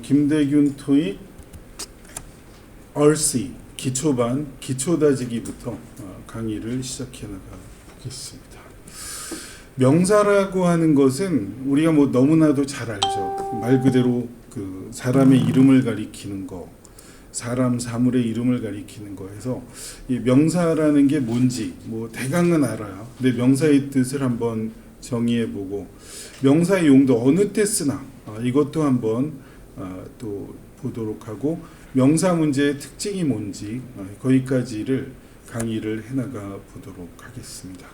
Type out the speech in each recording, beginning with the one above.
김대균 토익 RC 기초반 기초다지기부터 강의를 시작해 나가 보겠습니다. 명사라고 하는 것은 우리가 뭐 너무나도 잘 알죠. 말 그대로 그 사람의 이름을 가리키는 거, 사람 사물의 이름을 가리키는 거에서 이 명사라는 게 뭔지 뭐 대강은 알아요. 근데 명사의 뜻을 한번 정의해 보고 명사의 용도 어느 때 쓰나 이것도 한번 또 보도록 하고 명사 문제의 특징이 뭔지 거기까지를 강의를 해나가 보도록 하겠습니다.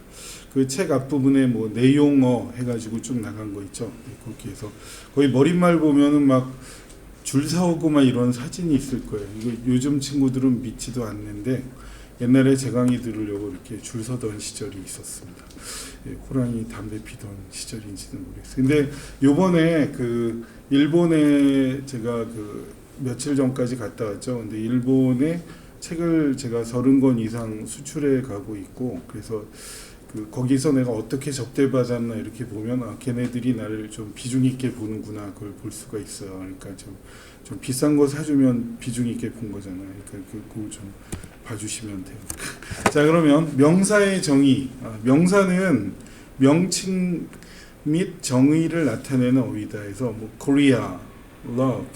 그 책 앞부분에 뭐 내용어 해가지고 쭉 나간 거 있죠. 거기에서 거의 머릿말 보면은 막 줄 사오고 막 이런 사진이 있을 거예요. 이거 요즘 친구들은 믿지도 않는데 옛날에 제 강의 들으려고 이렇게 줄 서던 시절이 있었습니다. 호랑이 담배 피던 시절인지는 모르겠어요. 근데 요번에 그 일본에 제가 그 며칠 전까지 갔다 왔죠. 근데 일본에 책을 제가 30권 이상 수출해 가고 있고, 그래서 그 거기서 내가 어떻게 접대받았나 이렇게 보면 걔네들이 나를 좀 비중 있게 보는구나, 그걸 볼 수가 있어요. 그러니까 좀 비싼 거 사주면 비중 있게 본 거잖아요. 그러니까 그거 좀 봐주시면 돼요. 자, 그러면 명사의 정의. 명사는 명칭 및 정의를 나타내는 어휘다 해서 뭐 Korea, love,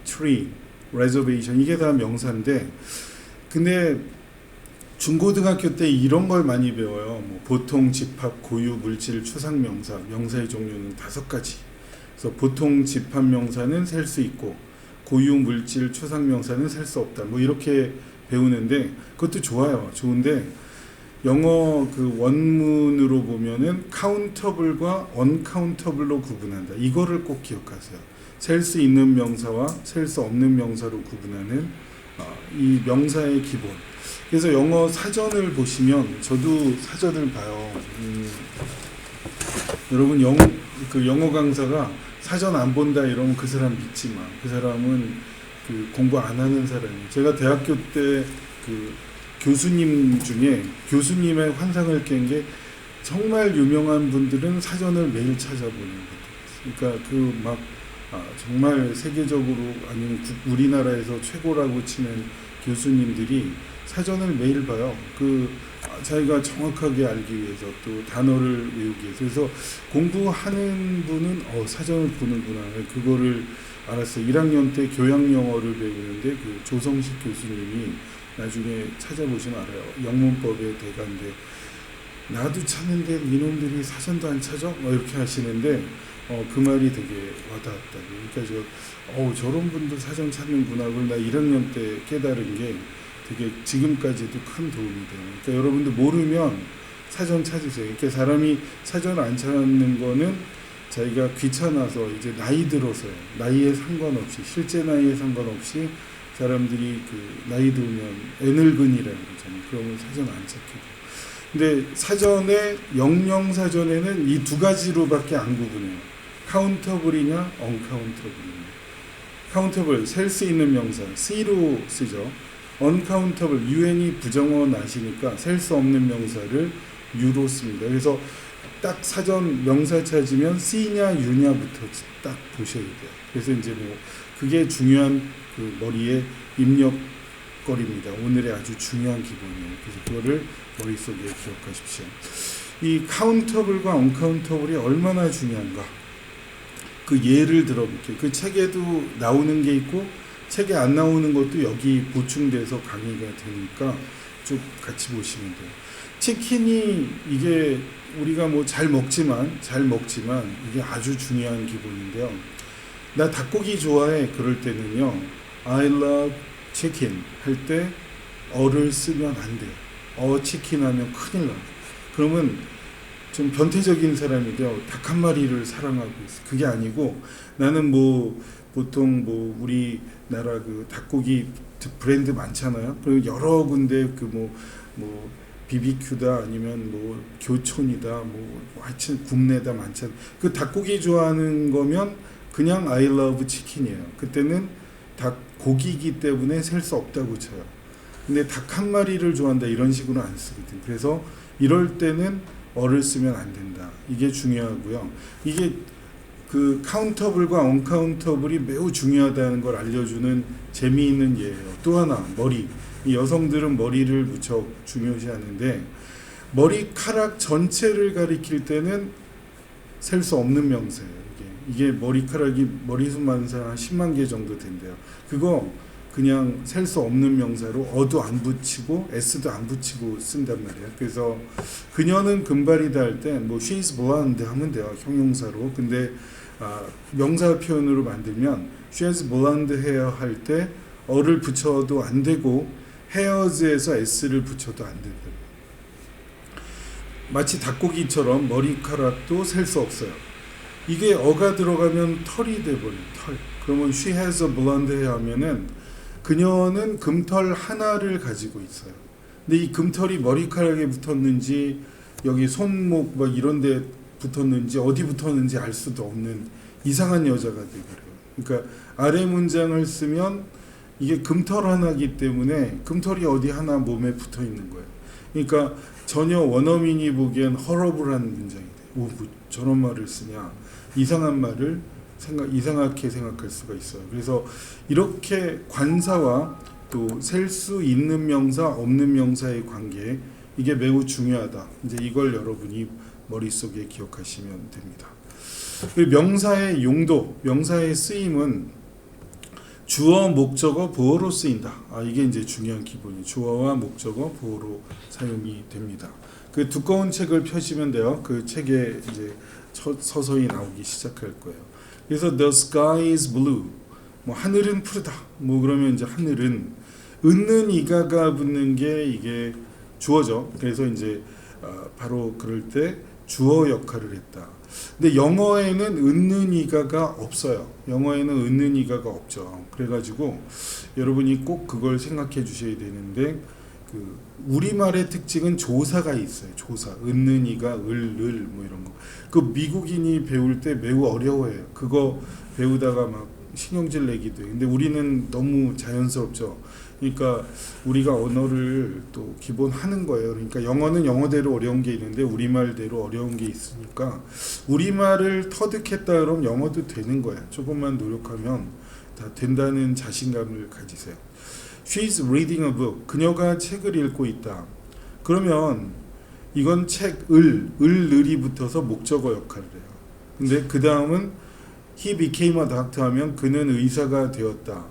tree, reservation 이게 다 명사인데, 근데 중고등학교 때 이런 걸 많이 배워요. 뭐 보통, 집합, 고유, 물질, 추상 명사. 명사의 종류는 5가지. 그래서 보통 집합 명사는 셀 수 있고, 고유, 물질, 추상 명사는 셀 수 없다. 뭐 이렇게 배우는데 그것도 좋아요. 좋은데 영어 그 원문으로 보면은 카운터블과 언카운터블로 구분한다. 이거를 꼭 기억하세요. 셀 수 있는 명사와 셀 수 없는 명사로 구분하는 이 명사의 기본. 그래서 영어 사전을 보시면, 저도 사전을 봐요. 여러분 영어 강사가 사전 안 본다 이러면 그 사람 믿지 마. 그 사람은 그 공부 안 하는 사람이에요. 제가 대학교 때 그 교수님 중에 교수님의 환상을 깬 게, 정말 유명한 분들은 사전을 매일 찾아보는 거예요. 그러니까 그 막 정말 세계적으로 아니면 우리나라에서 최고라고 치는 교수님들이 사전을 매일 봐요. 그 자기가 정확하게 알기 위해서, 또 단어를 외우기 위해서. 그래서 공부하는 분은 사전을 보는구나, 그거를 알았어요. 1학년 때 교양영어를 배우는데 그 조성식 교수님이, 나중에 찾아보시면 알아요. 영문법의 대가인데, 나도 찾는데 이놈들이 사전도 안 찾아? 이렇게 하시는데 그 말이 되게 와닿았다고. 그러니까 저런 분도 사전 찾는구나. 그걸 나 1학년 때 깨달은 게 되게 지금까지도 큰 도움이 돼요. 그러니까 여러분들 모르면 사전 찾으세요. 이렇게 사람이 사전 안 찾는 거는 자기가 귀찮아서, 이제 나이 들어서요. 나이에 상관없이, 실제 나이에 상관없이 사람들이 그 나이 들면 애늙은이라고 그러잖아요. 그러면 사전 안 찾게 돼요. 근데 사전에, 영영사전에는 이 2가지로밖에 안 구분해요. 카운터블이냐 언카운터블이냐. 카운터블, 셀 수 있는 명사 C로 쓰죠. 언카운터블, UN이 부정어 나시니까 셀 수 없는 명사를 U로 씁니다. 그래서 딱 사전 명사 찾으면 C냐 U냐부터 딱 보셔야 돼요. 그래서 이제 뭐 그게 중요한 그 머리에 입력거리입니다. 오늘의 아주 중요한 기본이에요. 그래서 그거를 머릿속에 기억하십시오. 이 카운터블과 언카운터블이 얼마나 중요한가, 그 예를 들어볼게요. 그 책에도 나오는 게 있고 책에 안 나오는 것도 여기 보충돼서 강의가 되니까 쭉 같이 보시면 돼요. 치킨이, 이게 우리가 뭐 잘 먹지만 이게 아주 중요한 기본인데요. 나 닭고기 좋아해. 그럴 때는요, I love chicken 할 때 어를 쓰면 안 돼요. 치킨 하면 큰일 나요. 그러면 좀 변태적인 사람이 돼요. 닭 한 마리를 사랑하고 있어. 그게 아니고, 나는 뭐 보통 뭐 우리나라 그 닭고기 브랜드 많잖아요. 그리고 여러 군데 그 뭐 BBQ다, 아니면 뭐 교촌이다, 뭐 하여튼 굽네다 많잖아요. 그 닭고기 좋아하는 거면 그냥 I love chicken이에요. 그때는 닭고기이기 때문에 셀 수 없다고 쳐요. 근데 닭 한 마리를 좋아한다 이런 식으로 안 쓰거든. 그래서 이럴 때는 어를 쓰면 안 된다. 이게 중요하고요. 이게 그 카운터블과 언카운터블이 매우 중요하다는 걸 알려주는 재미있는 예예요. 또 하나 머리. 이 여성들은 머리를 무척 중요시하는데 머리카락 전체를 가리킬 때는 셀 수 없는 명사예요. 이게 머리카락이 머리숱 많은 사람 한 10만 개 정도 된대요. 그거 그냥 셀 수 없는 명사로 어도 안 붙이고 s도 안 붙이고 쓴단 말이에요. 그래서 그녀는 금발이다 할 때 뭐 she's blonde 하면 돼요. 형용사로. 근데 명사 표현으로 만들면 she has blonde hair 할 때 어를 붙여도 안 되고 hairs에서 s를 붙여도 안 된다. 마치 닭고기처럼 머리카락도 셀 수 없어요. 이게 어가 들어가면 털이 돼버려요. 털. 그러면 she has a blonde hair 하면은 그녀는 금털 하나를 가지고 있어요. 근데 이 금털이 머리카락에 붙었는지 여기 손목 막 이런 데 붙었는지 어디 붙었는지 알 수도 없는 이상한 여자가 되버려요. 그러니까 아래 문장을 쓰면 이게 금털 하나이기 때문에 금털이 어디 하나 몸에 붙어 있는 거예요. 그러니까 전혀 원어민이 보기엔 허러블한 문장이 돼요. 오, 뭐 저런 말을 쓰냐. 이상한 말을 이상하게 생각할 수가 있어요. 그래서 이렇게 관사와 또 셀 수 있는 명사, 없는 명사의 관계, 이게 매우 중요하다. 이제 이걸 여러분이 머릿속에 기억하시면 됩니다. 명사의 용도, 명사의 쓰임은 주어, 목적어, 보어로 쓰인다. 이게 이제 중요한 기본이 주어와 목적어, 보어로 사용이 됩니다. 그 두꺼운 책을 펴시면 돼요. 그 책에 이제 서서히 나오기 시작할 거예요. 그래서 the sky is blue. 뭐 하늘은 푸르다. 뭐 그러면 이제 하늘은 은는 이가가 붙는 게 이게 주어죠. 그래서 이제 바로 그럴 때 주어 역할을 했다. 근데 영어에는 은는 이가가 없어요. 영어에는 은는 이가가 없죠. 그래가지고 여러분이 꼭 그걸 생각해 주셔야 되는데 그 우리말의 특징은 조사가 있어요. 조사. 은는 이가, 을 뭐 이런 거. 그 미국인이 배울 때 매우 어려워해요. 그거 배우다가 막 신경질 내기도 해요. 근데 우리는 너무 자연스럽죠. 그러니까 우리가 언어를 또 기본 하는 거예요. 그러니까 영어는 영어대로 어려운 게 있는데 우리말대로 어려운 게 있으니까 우리말을 터득했다 그러면 영어도 되는 거야. 조금만 노력하면 다 된다는 자신감을 가지세요. She's reading a book. 그녀가 책을 읽고 있다. 그러면 이건 을이 붙어서 목적어 역할을 해요. 근데 그 다음은 he became a doctor 하면 그는 의사가 되었다.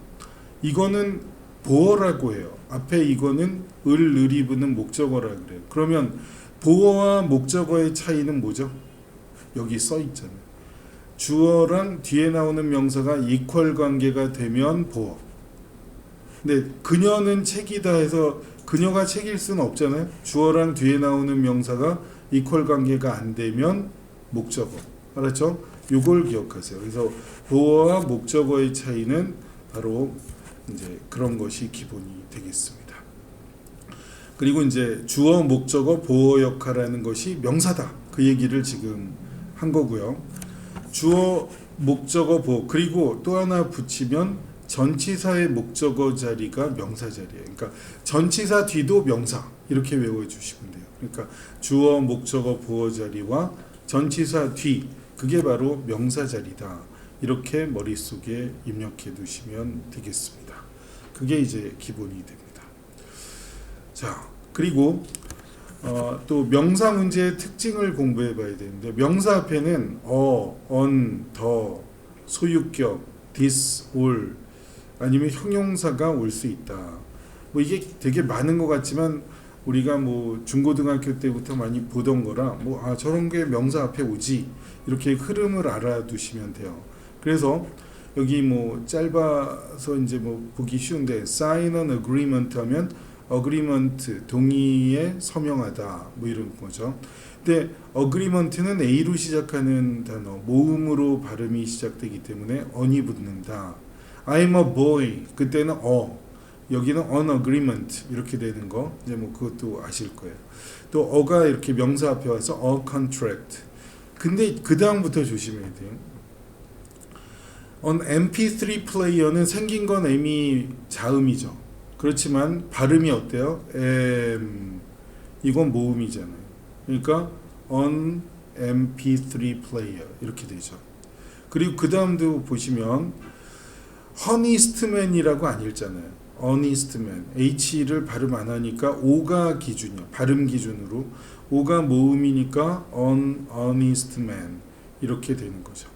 이거는 보어라고 해요. 앞에 이거는 을이 붙는 목적어라고 그래요. 그러면 보어와 목적어의 차이는 뭐죠? 여기 써 있잖아요. 주어랑 뒤에 나오는 명사가 이퀄 관계가 되면 보어. 근데 그녀는 책이다 해서 그녀가 책일 수는 없잖아요. 주어랑 뒤에 나오는 명사가 이퀄 관계가 안 되면 목적어. 알았죠? 요걸 기억하세요. 그래서 보어와 목적어의 차이는 바로 이제 그런 것이 기본이 되겠습니다. 그리고 이제 주어, 목적어, 보어 역할하는 것이 명사다. 그 얘기를 지금 한 거고요. 주어, 목적어, 보어. 그리고 또 하나 붙이면 전치사의 목적어 자리가 명사 자리예요. 그러니까 전치사 뒤도 명사 이렇게 외워주시면 돼요. 그러니까 주어, 목적어, 보어 자리와 전치사 뒤 그게 바로 명사 자리다. 이렇게 머릿속에 입력해 두시면 되겠습니다. 그게 이제 기본이 됩니다. 자, 그리고 또 명사 문제의 특징을 공부해 봐야 되는데 명사 앞에는 on, 더, 소유격, this, all 아니면 형용사가 올 수 있다. 뭐 이게 되게 많은 것 같지만 우리가 뭐 중고등학교 때부터 많이 보던 거라 저런 게 명사 앞에 오지 이렇게 흐름을 알아두시면 돼요. 그래서 여기 뭐 짧아서 이제 뭐 보기 쉬운데 sign an agreement 하면 agreement 동의에 서명하다 뭐 이런 거죠. 근데 agreement는 A로 시작하는 단어 모음으로 발음이 시작되기 때문에 on이 붙는다. I'm a boy 그때는 여기는 on agreement 이렇게 되는 거 이제 뭐 그것도 아실 거예요. 또 어가 이렇게 명사 앞에 와서 a contract. 근데 그 다음부터 조심해야 돼요. on MP3 플레이어는 생긴 건 M이 자음이죠. 그렇지만 발음이 어때요? 이건 모음이잖아요. 그러니까 on MP3 플레이어 이렇게 되죠. 그리고 그 다음도 보시면 honestman이라고 안 읽잖아요. honestman. H를 발음 안 하니까 O가 기준이야. 발음 기준으로. O가 모음이니까 honestman. 이렇게 되는 거죠.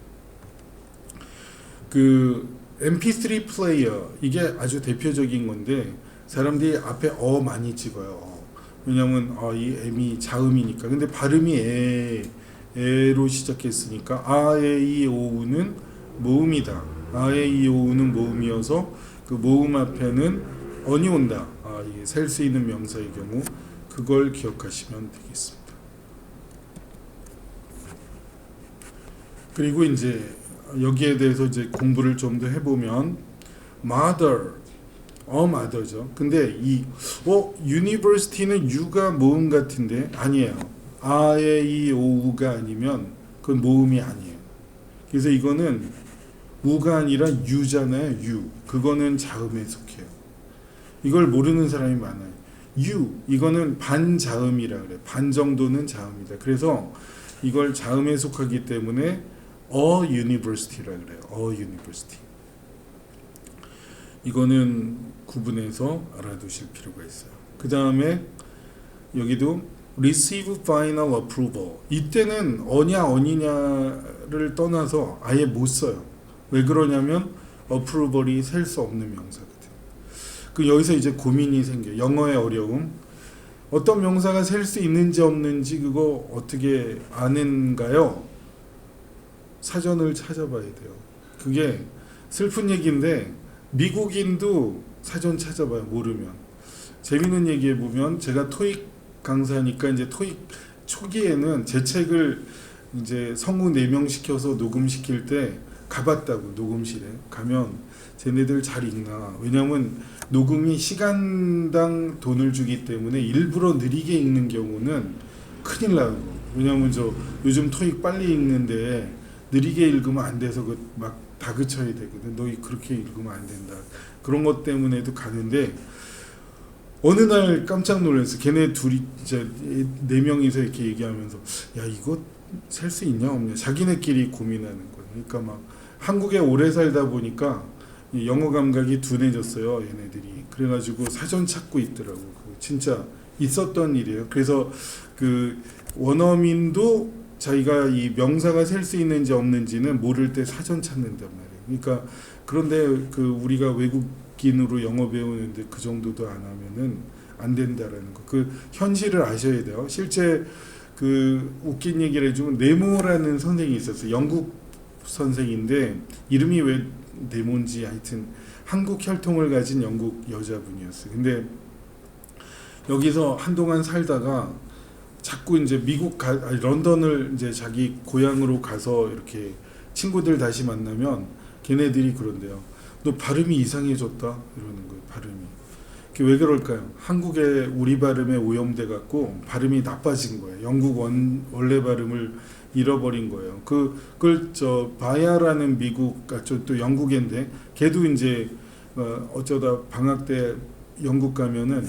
그 MP3 플레이어 이게 아주 대표적인 건데 사람들이 앞에 많이 찍어요. 왜냐면 이 M이 자음이니까. 근데 발음이 에로 시작했으니까 아에 이 오우는 모음이다. 아에 이 오우는 모음이어서 그 모음 앞에는 언이 온다. 셀 수 있는 명사의 경우 그걸 기억하시면 되겠습니다. 그리고 이제 여기에 대해서 이제 공부를 좀 더 해보면 mother, mother죠. 근데 university는 U가 모음 같은데 아니에요. 아에 이 오우가 아니면 그건 모음이 아니에요. 그래서 이거는 우가 아니라 U잖아요. U. 그거는 자음에 속해요. 이걸 모르는 사람이 많아요. U 이거는 반자음이라 그래요. 반 정도는 자음이다. 그래서 이걸 자음에 속하기 때문에 university라 그래요. university. 이거는 구분해서 알아두실 필요가 있어요. 그 다음에 여기도 receive final approval. 이때는 어니냐를 떠나서 아예 못 써요. 왜 그러냐면 approval이 셀 수 없는 명사거든. 그 여기서 이제 고민이 생겨요. 영어의 어려움. 어떤 명사가 셀 수 있는지 없는지 그거 어떻게 아는가요? 사전을 찾아봐야 돼요. 그게 슬픈 얘기인데 미국인도 사전 찾아봐요. 모르면. 재밌는 얘기해 보면 제가 토익 강사니까 이제 토익 초기에는 제 책을 이제 성우 4명 시켜서 녹음시킬 때 가봤다고. 녹음실에 가면 쟤네들 잘 읽나. 왜냐면 녹음이 시간당 돈을 주기 때문에 일부러 느리게 읽는 경우는 큰일 나는 거. 왜냐면 저 요즘 토익 빨리 읽는데 느리게 읽으면 안 돼서 막 다그쳐야 되거든. 너 그렇게 읽으면 안 된다. 그런 것 때문에도 가는데 어느 날 깜짝 놀랐어. 걔네 둘이 진짜 4명이서 이렇게 얘기하면서 야 이거 셀 수 있냐 없냐 자기네끼리 고민하는 거야. 그러니까 막 한국에 오래 살다 보니까 영어 감각이 둔해졌어요. 얘네들이. 그래가지고 사전 찾고 있더라고. 진짜 있었던 일이에요. 그래서 그 원어민도 자기가 이 명사가 셀 수 있는지 없는지는 모를 때 사전 찾는단 말이에요. 그러니까 그런데 그 우리가 외국인으로 영어 배우는데 그 정도도 안 하면은 안 된다라는 거. 그 현실을 아셔야 돼요. 실제 그 웃긴 얘기를 해주면 네모라는 선생이 있었어요. 영국 선생인데 이름이 왜 네모인지 하여튼 한국 혈통을 가진 영국 여자분이었어요. 근데 여기서 한동안 살다가 자꾸 이제 런던을 이제 자기 고향으로 가서 이렇게 친구들 다시 만나면 걔네들이 그런데요. 너 발음이 이상해졌다 이러는 거예요. 발음이. 그게 왜 그럴까요? 한국의 우리 발음에 오염돼 갖고 발음이 나빠진 거예요. 영국 원래 발음을 잃어버린 거예요. 그걸 바야라는 미국 또 영국인데 걔도 이제 어쩌다 방학 때 영국 가면은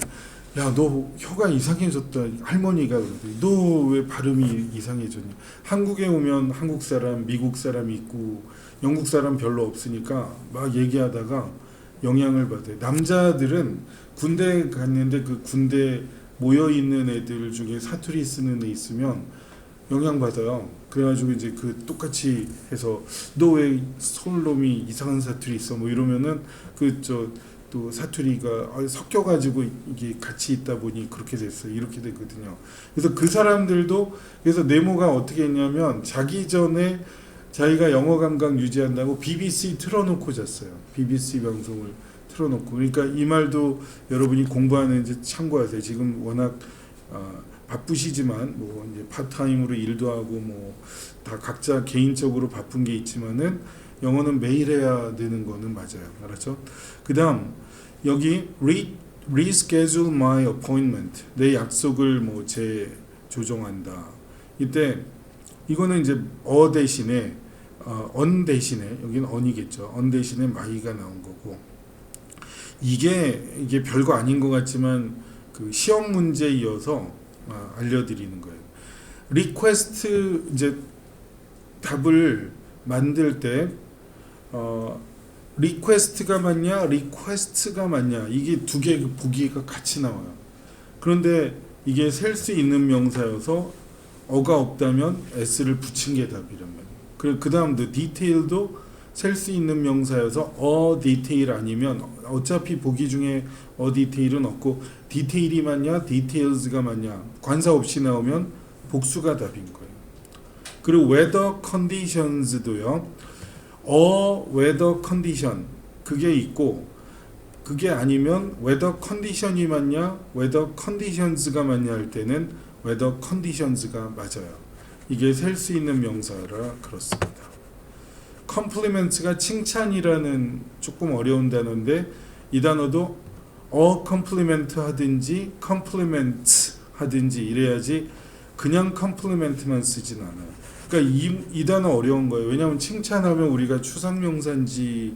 야, 너 혀가 이상해졌다. 할머니가 그러더니 너 왜 발음이 이상해졌냐. 한국에 오면 한국 사람, 미국 사람이 있고 영국 사람 별로 없으니까 막 얘기하다가 영향을 받아요. 남자들은 군대 갔는데 그 군대 모여있는 애들 중에 사투리 쓰는 애 있으면 영향받아요. 그래가지고 이제 그 똑같이 해서 너 왜 서울놈이 이상한 사투리 있어 뭐 이러면은 또 사투리가 섞여가지고 이게 같이 있다 보니 그렇게 됐어요. 이렇게 되거든요. 그래서 그 사람들도 그래서 네모가 어떻게 했냐면 자기 전에 자기가 영어 감각 유지한다고 BBC 틀어놓고 잤어요. BBC 방송을 틀어놓고. 그러니까 이 말도 여러분이 공부하는지 참고하세요. 지금 워낙 바쁘시지만 뭐 이제 파트타임으로 일도 하고 뭐 다 각자 개인적으로 바쁜 게 있지만은 영어는 매일 해야 되는 거는 맞아요. 알았죠? 그 다음 여기 reschedule my appointment. 내 약속을 뭐 재조정한다. 이때 이거는 이제 대신에 on 대신에 여기는 on이겠죠. on 대신에 my가 나온 거고 이게 별거 아닌 것 같지만 그 시험 문제에 이어서 알려드리는 거예요. request 이제 답을 만들 때 리퀘스트가 맞냐, 리퀘스트가 맞냐, 이게 두 개 보기가 같이 나와요. 그런데 이게 셀 수 있는 명사여서 어가 없다면 s를 붙인 게 답이란 말이에요. 그 다음도 디테일도 셀 수 있는 명사여서 디테일 아니면 어차피 보기 중에 디테일은 없고 디테일이 맞냐, 디테일즈가 맞냐, 관사 없이 나오면 복수가 답인 거예요. 그리고 weather conditions도요. weather condition 그게 있고 그게 아니면 weather condition이 맞냐, weather conditions가 맞냐 할 때는 weather conditions가 맞아요. 이게 셀 수 있는 명사라 그렇습니다. compliments가 칭찬이라는 조금 어려운 단어인데 이 단어도 compliment 하든지 compliments 하든지 이래야지 그냥 compliment만 쓰진 않아요. 그러니까 이 단어 어려운 거예요. 왜냐하면 칭찬하면 우리가 추상명사인지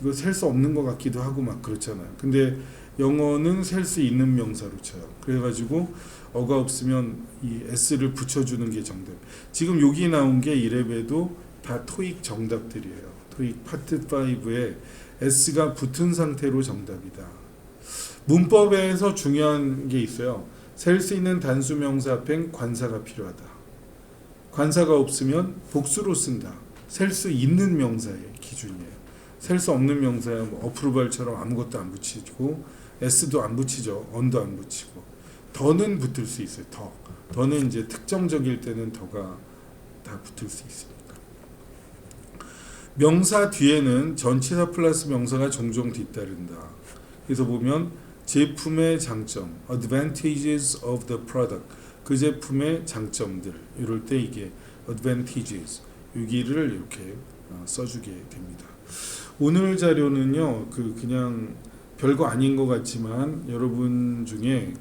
이거 셀 수 없는 것 같기도 하고 막 그렇잖아요. 근데 영어는 셀 수 있는 명사로 쳐요. 그래가지고 어가 없으면 이 s를 붙여주는 게 정답. 지금 여기 나온 게 1랩에도 다 토익 정답들이에요. 토익 파트 5에 s가 붙은 상태로 정답이다. 문법에서 중요한 게 있어요. 셀 수 있는 단수명사 앞엔 관사가 필요하다. 관사가 없으면 복수로 쓴다. 셀 수 있는 명사의 기준이에요. 셀 수 없는 명사야 뭐 어프로발처럼 아무것도 안 붙이고 s도 안 붙이죠. on도 안 붙이고 더는 붙을 수 있어요. 더는 이제 특정적일 때는 더가 다 붙을 수 있습니다. 명사 뒤에는 전치사 플러스 명사가 종종 뒤따른다. 그래서 보면 제품의 장점, advantages of the product, 그 제품의 장점들, 이럴 때 이게 advantages, 여기를 이렇게 써주게 됩니다. 오늘 자료는요, 그냥 별거 아닌 것 같지만 여러분 중에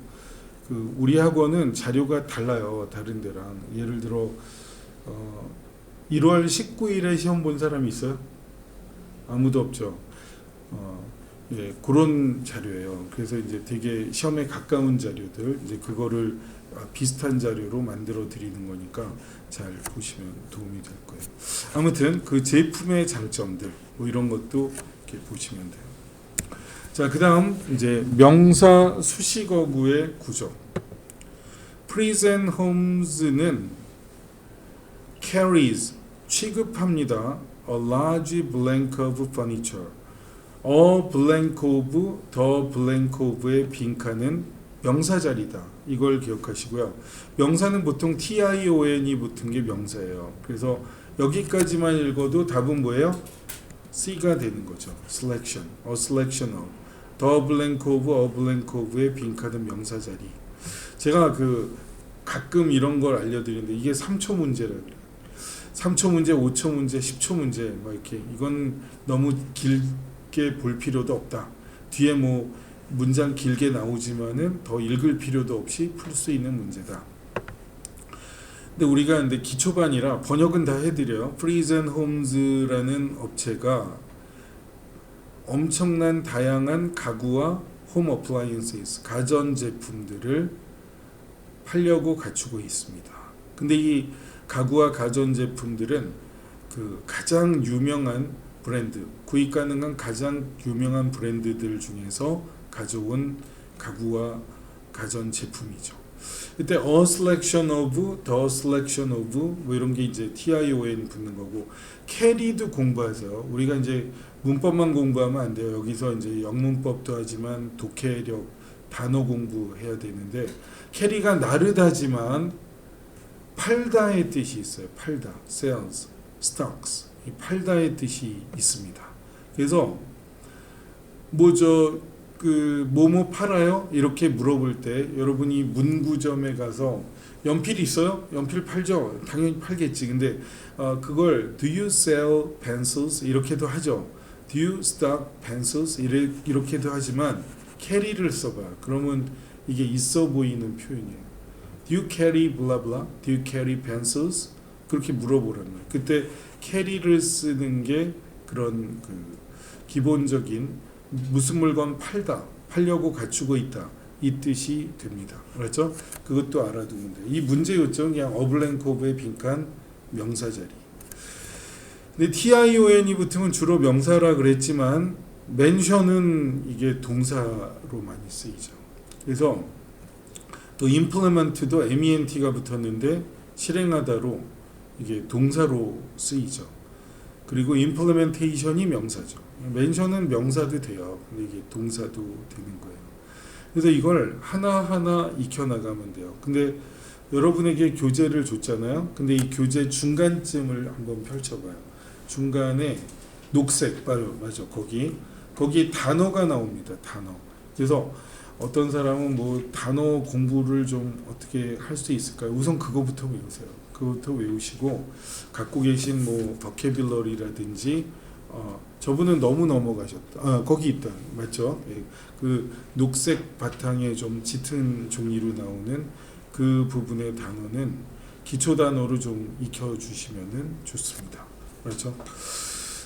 우리 학원은 자료가 달라요, 다른 데랑. 예를 들어 1월 19일에 시험 본 사람이 있어요? 아무도 없죠. 예, 그런 자료예요. 그래서 이제 되게 시험에 가까운 자료들, 이제 그거를 비슷한 자료로 만들어 드리는 거니까 잘 보시면 도움이 될 거예요. 아무튼 그 제품의 장점들, 뭐 이런 것도 이렇게 보시면 돼요. 자, 그 다음 이제 명사 수식어구의 구조. present homes는 carries, 취급합니다. a large blank of furniture. a blank of, the blank of의 빈칸은 명사 자리다. 이걸 기억하시고요. 명사는 보통 tion이 붙은 게 명사예요. 그래서 여기까지만 읽어도 답은 뭐예요? C가 되는 거죠. selection, a selection of. the blank of, a blank of의 빈칸은 명사 자리. 제가 가끔 이런 걸 알려드리는데 이게 3초 문제라 그래요. 3초 문제, 5초 문제, 10초 문제 막 이렇게. 이건 너무 길게 볼 필요도 없다. 뒤에 뭐 문장 길게 나오지만은 더 읽을 필요도 없이 풀 수 있는 문제다. 근데 우리가 기초반이라 번역은 다 해드려요. Present Homes라는 업체가 엄청난 다양한 가구와 홈 어플라이언스, 가전 제품들을 팔려고 갖추고 있습니다. 근데 이 가구와 가전 제품들은 가장 유명한 브랜드, 구입 가능한 가장 유명한 브랜드들 중에서 가져온 가구와 가전 제품이죠. 이때 a selection of, the selection of 뭐 이런 게 이제 tion 붙는 거고, carry도 공부하세요. 우리가 이제 문법만 공부하면 안 돼요. 여기서 이제 영문법도 하지만 독해력, 단어 공부해야 되는데, carry가 나르다지만 팔다의 뜻이 있어요. 팔다, sales, stocks, 이 팔다의 뜻이 있습니다. 그래서 뭐뭐 팔아요? 이렇게 물어볼 때 여러분이 문구점에 가서 연필 있어요? 연필 팔죠? 당연히 팔겠지. 근데 그걸 do you sell pencils? 이렇게도 하죠. do you stock pencils? 이렇게도 하지만 carry를 써봐요. 그러면 이게 있어 보이는 표현이에요. do you carry blah blah? do you carry pencils? 그렇게 물어보라는 거예요. 그때 carry를 쓰는 게 그런 기본적인 무슨 물건 팔다, 팔려고 갖추고 있다, 이 뜻이 됩니다. 알았죠? 그것도 알아두면 돼요. 이 문제 요점 그냥 어블랭코브의 빈칸 명사 자리. 근데 TION이 붙으면 주로 명사라 그랬지만 mention은 이게 동사로 많이 쓰이죠. 그래서 또 implement도 MENT가 붙었는데 실행하다로 이게 동사로 쓰이죠. 그리고 implementation이 명사죠. mention은 명사도 돼요. 근데 이게 동사도 되는 거예요. 그래서 이걸 하나하나 익혀나가면 돼요. 근데 여러분에게 교재를 줬잖아요. 근데 이 교재 중간쯤을 한번 펼쳐봐요. 중간에 녹색, 맞아. 거기 단어가 나옵니다. 단어. 그래서 어떤 사람은 뭐 단어 공부를 좀 어떻게 할 수 있을까요? 우선 그거부터 외우세요. 그거부터 외우시고 갖고 계신 뭐 버케뷸러리라든지 저분은 너무 넘어가셨다. 거기 있다. 맞죠? 예. 그 녹색 바탕에 좀 짙은 종이로 나오는 그 부분의 단어는 기초 단어로 좀 익혀 주시면은 좋습니다. 그렇죠?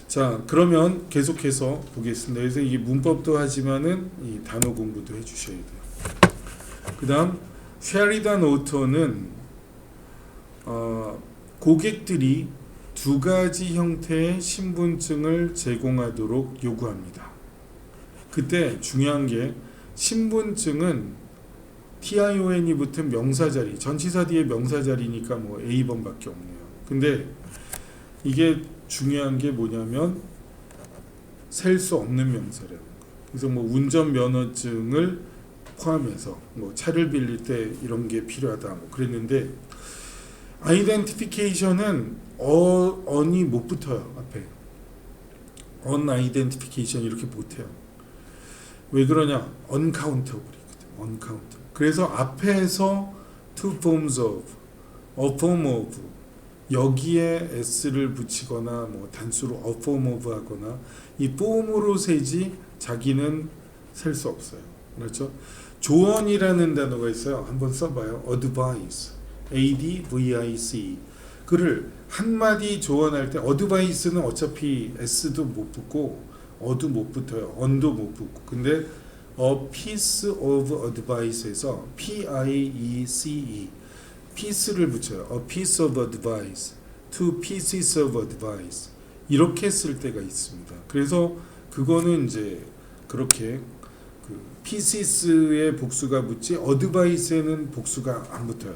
자, 그러면 계속해서 보겠습니다. 그래서 이게 문법도 하지만은 이 단어 공부도 해 주셔야 돼요. 그다음 쉐리단 오토는 고객들이 두 가지 형태의 신분증을 제공하도록 요구합니다. 그때 중요한 게 신분증은 TION이 붙은 명사 자리, 전치사 뒤에 명사 자리니까 뭐 A번밖에 없네요. 근데 이게 중요한 게 뭐냐면 셀 수 없는 명사라는 거예요. 그래서 뭐 운전면허증을 포함해서 뭐 차를 빌릴 때 이런 게 필요하다 뭐 그랬는데 아이덴티피케이션은 on이 못 붙어요. 앞에 on identification 이렇게 못해요. 왜 그러냐? uncountable이거든. uncountable. 그래서 앞에서 two forms of, a form of 여기에 s를 붙이거나 뭐 단수로 a form of 하거나 이 form으로 세지 자기는 셀 수 없어요. 그렇죠? 조언이라는 단어가 있어요. 한번 써봐요. advice, advice. 그를 한마디 조언할 때 advice는 어차피 s도 못 붙고 어도 못 붙어요. on도 못 붙고. 근데 a piece of advice에서 piece piece를 붙여요. A piece of advice, two pieces of advice 이렇게 쓸 때가 있습니다. 그래서 그거는 이제 그렇게 그 pieces의 복수가 붙지 advice에는 복수가 안 붙어요.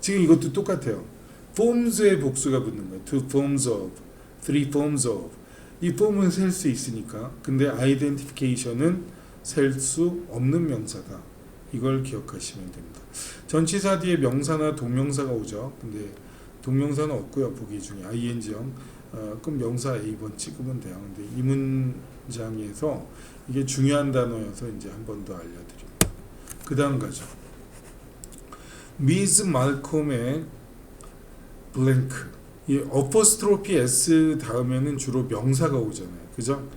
지금 이것도 똑같아요. forms의 복수가 붙는 거예요. two forms of, three forms of 이 form은 셀 수 있으니까. 근데 identification은 셀 수 없는 명사다. 이걸 기억하시면 됩니다. 전치사 뒤에 명사나 동명사가 오죠. 근데 동명사는 없고요. 보기 중에 ing형. 그럼 명사 A번 찍으면 돼요. 근데 이 문장에서 이게 중요한 단어여서 이제 한 번 더 알려드립니다. 그 다음 가죠. 미즈 말콤의 블랭크. 이 어퍼스트로피 S 다음에는 주로 명사가 오잖아요. 그죠?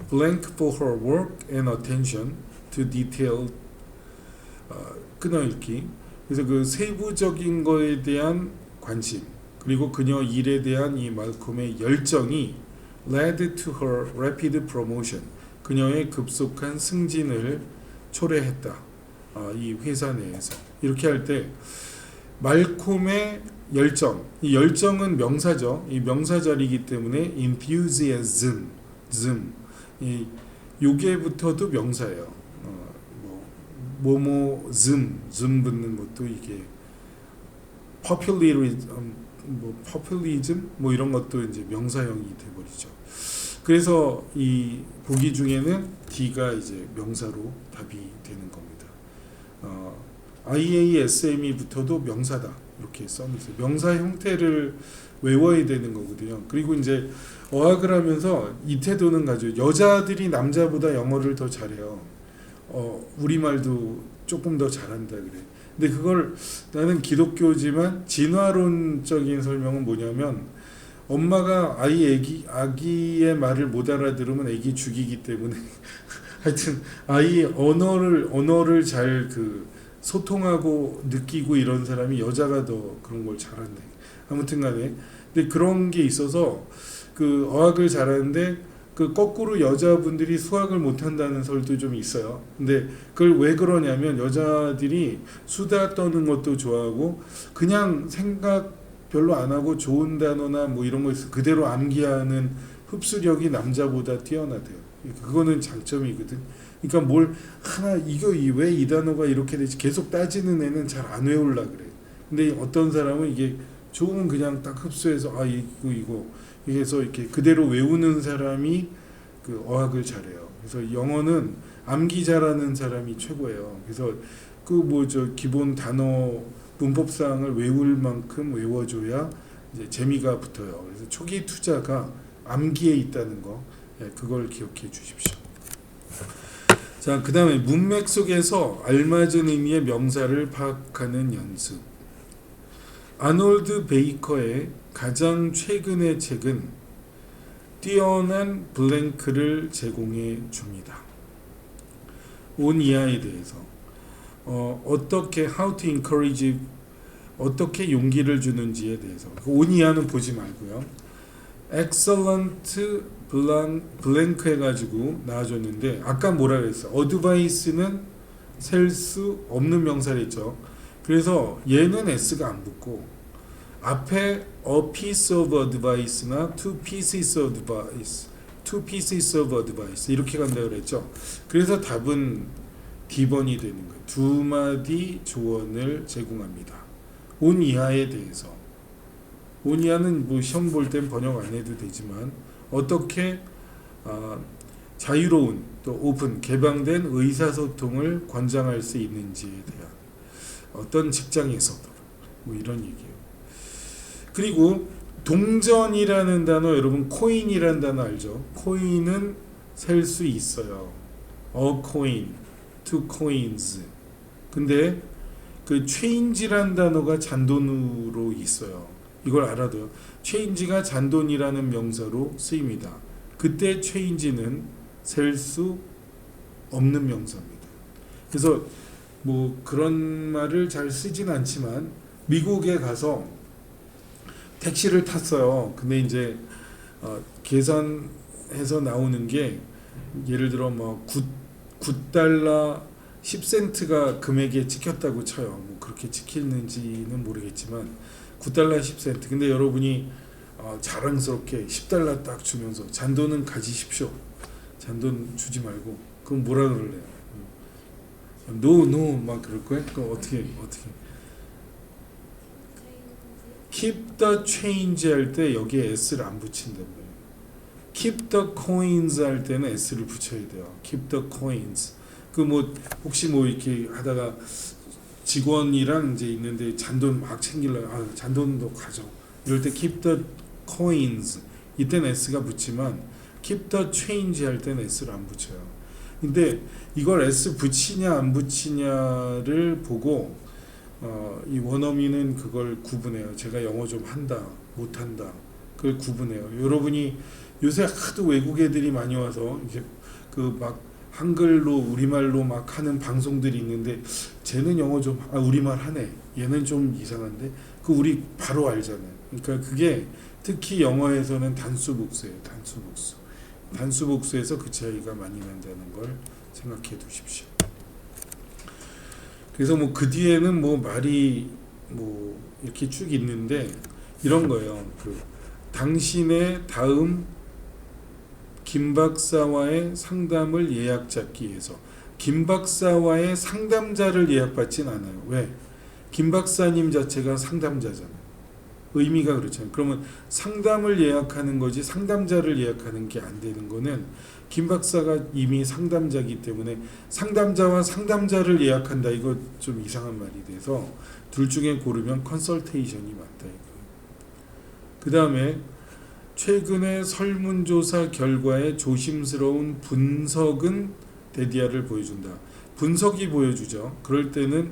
Blank for her work and attention to detail. 끊어읽기. 그래서 그 세부적인 거에 대한 관심 그리고 그녀 일에 대한 이 말콤의 열정이 led to her rapid promotion. 그녀의 급속한 승진을 초래했다. 이 회사 내에서. 이렇게 할 때 말콤의 열정. 이 열정은 명사죠. 이 명사 자리이기 때문에 enthusiasm. 이 요게부터도 명사예요. 뭐뭐즘 붙는 것도 이게 populism 뭐 이런 것도 이제 명사형이 돼버리죠. 그래서 이 보기 중에는 D가 이제 명사로 답이 되는 겁니다. IASM이 붙어도 명사다 이렇게 써놓으세요. 명사 형태를 외워야 되는 거거든요. 그리고 이제 어학을 하면서 이 태도는 가지고 여자들이 남자보다 영어를 더 잘해요. 우리말도 조금 더 잘한다 그래. 근데 그걸 나는 기독교지만 진화론적인 설명은 뭐냐면 엄마가 아기의 말을 못 알아들으면 아기 죽이기 때문에 하여튼 아이 언어를 잘 그 소통하고 느끼고 이런 사람이 여자가 더 그런 걸 잘한다. 아무튼간에 근데 그런 게 있어서 그 어학을 잘하는데 그 거꾸로 여자분들이 수학을 못한다는 설도 좀 있어요. 근데 그걸 왜 그러냐면 여자들이 수다 떠는 것도 좋아하고 그냥 생각 별로 안 하고 좋은 단어나 뭐 이런 거 그대로 암기하는 흡수력이 남자보다 뛰어나대요. 그거는 장점이거든. 그러니까 뭘 하나 이거 왜 이 단어가 이렇게 되지 계속 따지는 애는 잘 안 외우려 그래. 근데 어떤 사람은 이게 좋으면 그냥 딱 흡수해서 아 이거 해서 이렇게 그대로 외우는 사람이 그 어학을 잘해요. 그래서 영어는 암기 잘하는 사람이 최고예요. 그래서 그 뭐 저 기본 단어 문법상을 외울 만큼 외워줘야 이제 재미가 붙어요. 그래서 초기 투자가 암기에 있다는 거, 그걸 기억해 주십시오. 자, 그 다음에 문맥 속에서 알맞은 의미의 명사를 파악하는 연습. 아놀드 베이커의 가장 최근의 책은 뛰어난 블랭크를 제공해 줍니다. 온 이하에 대해서 어떻게 how to encourage 어떻게 용기를 주는지에 대해서 온 이하는 보지 말고요. excellent 블랭크 해가지고 나와줬는데 아까 뭐라 그랬어? 어드바이스는 셀 수 없는 명사랬죠. 그래서 얘는 s가 안 붙고 앞에 a piece of advice나 two pieces of advice 이렇게 간다고 그랬죠. 그래서 답은 D번이 되는 거예요. 두 마디 조언을 제공합니다. 온 이하에 대해서. 온 이하는 뭐 시험 볼 땐 번역 안 해도 되지만 어떻게 자유로운 또 오픈 개방된 의사소통을 권장할 수 있는지에 대한 어떤 직장에서도 뭐 이런 얘기예요. 그리고 동전이라는 단어 여러분 코인이라는 단어 알죠? 코인은 셀 수 있어요. A coin, two coins. 근데 그 change라는 단어가 잔돈으로 있어요. 이걸 알아둬요. change가 잔돈이라는 명사로 쓰입니다. 그때 change는 셀 수 없는 명사입니다. 그래서 뭐 그런 말을 잘 쓰진 않지만 미국에 가서 택시를 탔어요. 근데 이제 계산해서 나오는 게 예를 들어 뭐 9달러 10센트가 금액에 찍혔다고 쳐요. 뭐 그렇게 찍히는지는 모르겠지만 9달러 10센트. 근데 여러분이 자랑스럽게 10달러 딱 주면서 잔돈은 가지십시오. 잔돈 주지 말고 그럼 뭐라 그럴래요? No 막 그럴 거예요? 그럼 어떻게 keep the change 할 때 여기에 s를 안 붙인다고요. keep the coins 할 때는 s를 붙여야 돼요. keep the coins. 그 뭐 혹시 뭐 이렇게 하다가 직원이랑 이제 있는데 잔돈 막 챙기려고 잔돈도 가져. 이럴 때 keep the coins 이때는 s가 붙지만 keep the change 할 때는 s를 안 붙여요. 근데 이걸 s 붙이냐 안 붙이냐를 보고 이 원어민은 그걸 구분해요. 제가 영어 좀 한다, 못한다. 그걸 구분해요. 여러분이 요새 하도 외국 애들이 많이 와서 이제 그 막 한글로 우리말로 막 하는 방송들이 있는데 쟤는 영어 좀 우리말 하네. 얘는 좀 이상한데 그 우리 바로 알잖아요. 그러니까 그게 특히 영어에서는 단수복수예요. 단수복수. 단수복수에서 그 차이가 많이 난다는 걸 생각해 두십시오. 그래서 뭐 그 뒤에는 뭐 말이 뭐 이렇게 쭉 있는데 이런 거예요. 그 당신의 다음 김 박사와의 상담을 예약 잡기 위해서 김 박사와의 상담자를 예약받진 않아요. 왜? 김 박사님 자체가 상담자잖아요. 의미가 그렇잖아요. 그러면 상담을 예약하는 거지 상담자를 예약하는 게 안 되는 거는 김 박사가 이미 상담자이기 때문에 상담자와 상담자를 예약한다. 이거 좀 이상한 말이 돼서 둘 중에 고르면 컨설테이션이 맞다. 그 다음에 최근의 설문조사 결과의 조심스러운 분석은 데디아를 보여준다. 분석이 보여주죠. 그럴 때는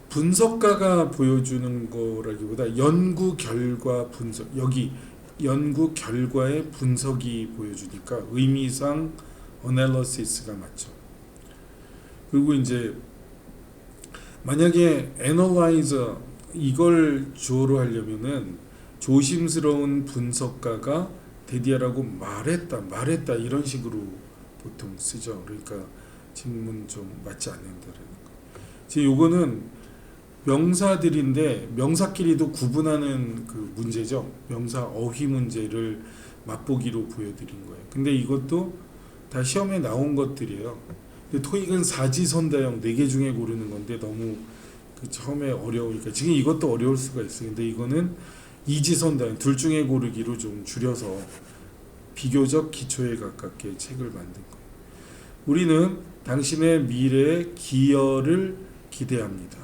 분석가가 보여주는 거라기보다 연구 결과 분석, 여기 연구 결과의 분석이 보여주니까 의미상 analysis가 맞죠. 그리고 이제 만약에 analyzer 이걸 주어로 하려면은 조심스러운 분석가가 데디아라고 말했다 이런 식으로 보통 쓰죠. 그러니까 질문 좀 맞지 않는다는 거. 지금 요거는 명사들인데 명사끼리도 구분하는 그 문제죠. 명사 어휘 문제를 맛보기로 보여드린 거예요. 근데 이것도 다 시험에 나온 것들이에요. 근데 토익은 사지선다형 4개 중에 고르는 건데 너무 그 처음에 어려우니까 지금 이것도 어려울 수가 있어요. 근데 이거는 이지선다형 둘 중에 고르기로 좀 줄여서 비교적 기초에 가깝게 책을 만든 거예요. 우리는 당신의 미래에 기여를 기대합니다.